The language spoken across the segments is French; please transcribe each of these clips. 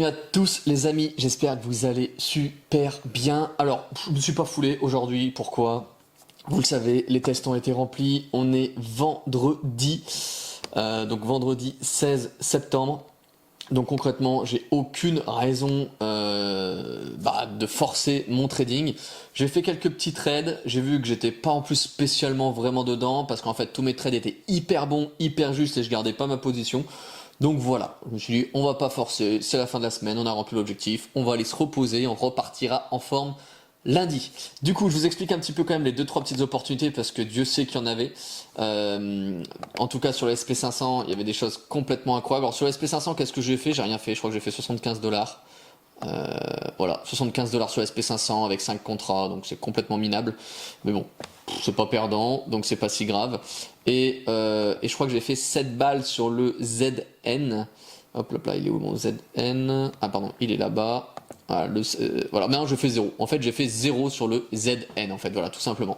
Bienvenue à tous les amis, j'espère que vous allez super bien. Alors, je ne me suis pas foulé aujourd'hui, pourquoi? Vous le savez, les tests ont été remplis, on est vendredi, donc vendredi 16 septembre. Donc concrètement, j'ai aucune raison de forcer mon trading. J'ai fait quelques petits trades, j'ai vu que j'étais pas en plus spécialement vraiment dedans, parce qu'en fait tous mes trades étaient hyper bons, hyper justes et je gardais pas ma position. Donc voilà, je me suis dit, on va pas forcer, c'est la fin de la semaine, on a rempli l'objectif, on va aller se reposer, on repartira en forme lundi. Du coup, je vous explique un petit peu quand même les 2-3 petites opportunités parce que Dieu sait qu'il y en avait. En tout cas, sur le SP500, il y avait des choses complètement incroyables. Alors sur le SP500, qu'est-ce que j'ai fait? J'ai rien fait, je crois que j'ai fait 75 dollars. Voilà, 75 dollars sur le SP500 avec 5 contrats, donc c'est complètement minable. Mais bon, c'est pas perdant, donc c'est pas si grave. Et je crois que j'ai fait 7 balles sur le ZN. Hop là, il est où mon ZN? Ah pardon, il est là-bas. Voilà, voilà, maintenant je fais 0. En fait, j'ai fait 0 sur le ZN, en fait, voilà, tout simplement.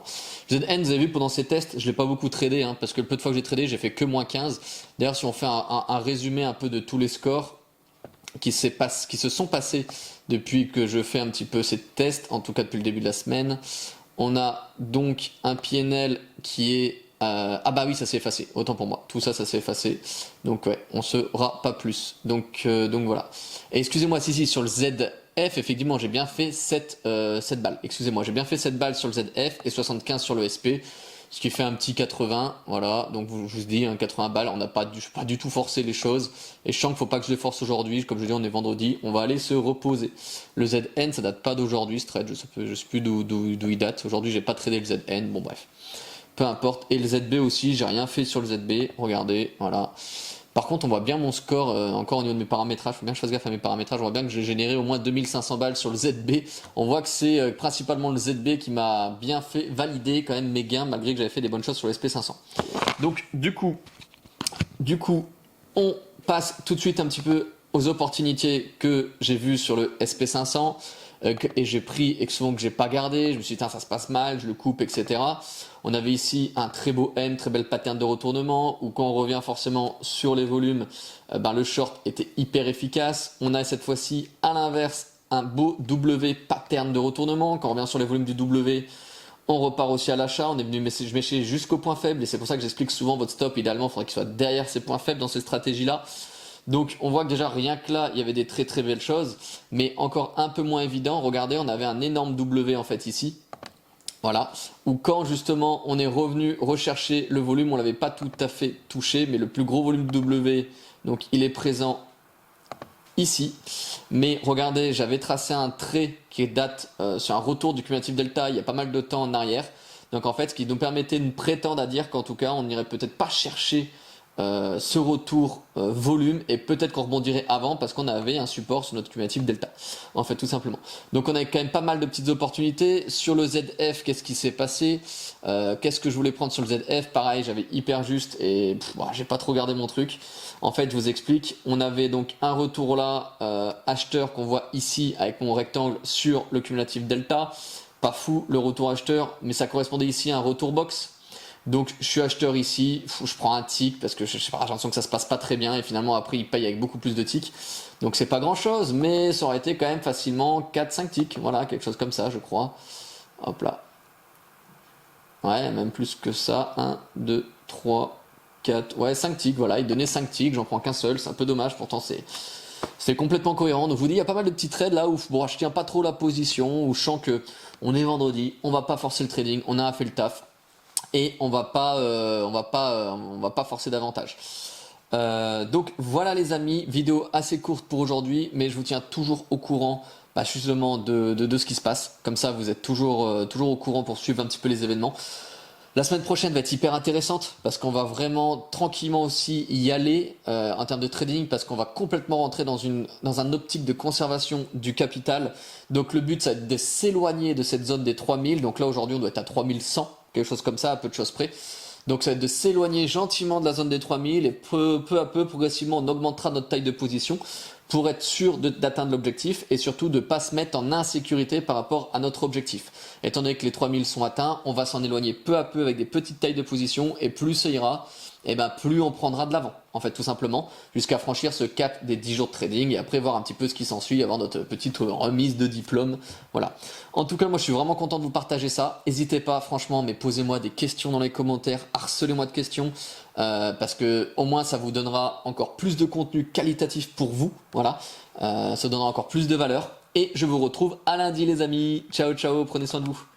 Le ZN, vous avez vu, pendant ces tests, je l'ai pas beaucoup tradé, hein, parce que le peu de fois que j'ai tradé, j'ai fait que moins 15. D'ailleurs, si on fait un résumé un peu de tous les scores qui se sont passés depuis que je fais un petit peu ces tests, en tout cas depuis le début de la semaine, on a donc un PNL qui est... ah bah oui, ça s'est effacé, autant pour moi, tout ça, ça s'est effacé, donc ouais, on sera pas plus, donc voilà. Et excusez-moi, si, sur le ZF, effectivement, j'ai bien fait 7 balles, excusez-moi, j'ai bien fait 7 balles sur le ZF et 75 sur le SP, ce qui fait un petit 80, voilà, donc je vous dis, hein, 80 balles, on n'a pas du tout forcé les choses, et je sens qu'il faut pas que je les force aujourd'hui, comme je dis, on est vendredi, on va aller se reposer. Le ZN, ça date pas d'aujourd'hui, ce trade, je sais plus d'où il date, aujourd'hui j'ai pas tradé le ZN, bon bref. Peu importe, et le ZB aussi, j'ai rien fait sur le ZB, regardez, voilà. Par contre, on voit bien mon score, encore au niveau de mes paramétrages, il faut bien que je fasse gaffe à mes paramétrages, on voit bien que j'ai généré au moins 2500 balles sur le ZB. On voit que c'est principalement le ZB qui m'a bien fait valider quand même mes gains, malgré que j'avais fait des bonnes choses sur le SP500. Donc, du coup, on passe tout de suite un petit peu aux opportunités que j'ai vues sur le SP500. Et j'ai pris et que souvent que j'ai pas gardé, je me suis dit ça se passe mal, je le coupe, etc. On avait ici un très beau N, très belle pattern de retournement, où quand on revient forcément sur les volumes, le short était hyper efficace. On a cette fois-ci à l'inverse un beau W pattern de retournement, quand on revient sur les volumes du W, on repart aussi à l'achat, on est venu mêcher jusqu'au point faible, et c'est pour ça que j'explique souvent votre stop, idéalement il faudrait qu'il soit derrière ces points faibles dans ces stratégies-là. Donc on voit que déjà rien que là il y avait des très très belles choses, mais encore un peu moins évident. Regardez, on avait un énorme W en fait ici, voilà, où quand justement on est revenu rechercher le volume, on l'avait pas tout à fait touché, mais le plus gros volume de W, donc il est présent ici. Mais regardez, j'avais tracé un trait qui date sur un retour du cumulatif delta il y a pas mal de temps en arrière. Donc en fait, ce qui nous permettait de prétendre à dire qu'en tout cas on n'irait peut-être pas chercher ce retour volume, et peut-être qu'on rebondirait avant parce qu'on avait un support sur notre cumulatif delta, en fait, tout simplement. Donc on avait quand même pas mal de petites opportunités. Sur le ZF, qu'est-ce qui s'est passé? Qu'est-ce que je voulais prendre sur le ZF? Pareil, j'avais hyper juste et j'ai pas trop gardé mon truc. En fait, je vous explique, on avait donc un retour là, acheteur, qu'on voit ici avec mon rectangle sur le cumulatif delta. Pas fou le retour acheteur, mais ça correspondait ici à un retour box. Donc je suis acheteur ici, je prends un tick parce que je sais pas, j'ai l'impression que ça se passe pas très bien, et finalement après il paye avec beaucoup plus de ticks. Donc c'est pas grand chose, mais ça aurait été quand même facilement 4-5 ticks, voilà, quelque chose comme ça je crois. Hop là. Ouais, même plus que ça. 1, 2, 3, 4, ouais 5 ticks, voilà, il donnait 5 ticks, j'en prends qu'un seul, c'est un peu dommage, pourtant c'est complètement cohérent. Donc je vous dis, il y a pas mal de petits trades là où bon, je tiens pas trop la position, où je sens que on est vendredi, on va pas forcer le trading, on a fait le taf. Et on va pas forcer davantage. Donc voilà les amis, vidéo assez courte pour aujourd'hui, mais je vous tiens toujours au courant justement de ce qui se passe. Comme ça vous êtes toujours au courant pour suivre un petit peu les événements. La semaine prochaine va être hyper intéressante parce qu'on va vraiment tranquillement aussi y aller en termes de trading, parce qu'on va complètement rentrer dans un optique de conservation du capital. Donc le but, ça va être de s'éloigner de cette zone des 3000. Donc là aujourd'hui on doit être à 3100, quelque chose comme ça, à peu de choses près. Donc ça va être de s'éloigner gentiment de la zone des 3000, et peu à peu, progressivement, on augmentera notre taille de position pour être sûr d'atteindre l'objectif, et surtout de ne pas se mettre en insécurité par rapport à notre objectif. Étant donné que les 3000 sont atteints, on va s'en éloigner peu à peu avec des petites tailles de position, et plus ça ira, et ben plus on prendra de l'avant, en fait, tout simplement, jusqu'à franchir ce cap des 10 jours de trading et après voir un petit peu ce qui s'ensuit, avoir notre petite remise de diplôme. Voilà. En tout cas, moi je suis vraiment content de vous partager ça. N'hésitez pas, franchement, mais posez-moi des questions dans les commentaires, harcelez-moi de questions, parce que au moins ça vous donnera encore plus de contenu qualitatif pour vous. Voilà. Ça donnera encore plus de valeur. Et je vous retrouve à lundi les amis. Ciao ciao, prenez soin de vous.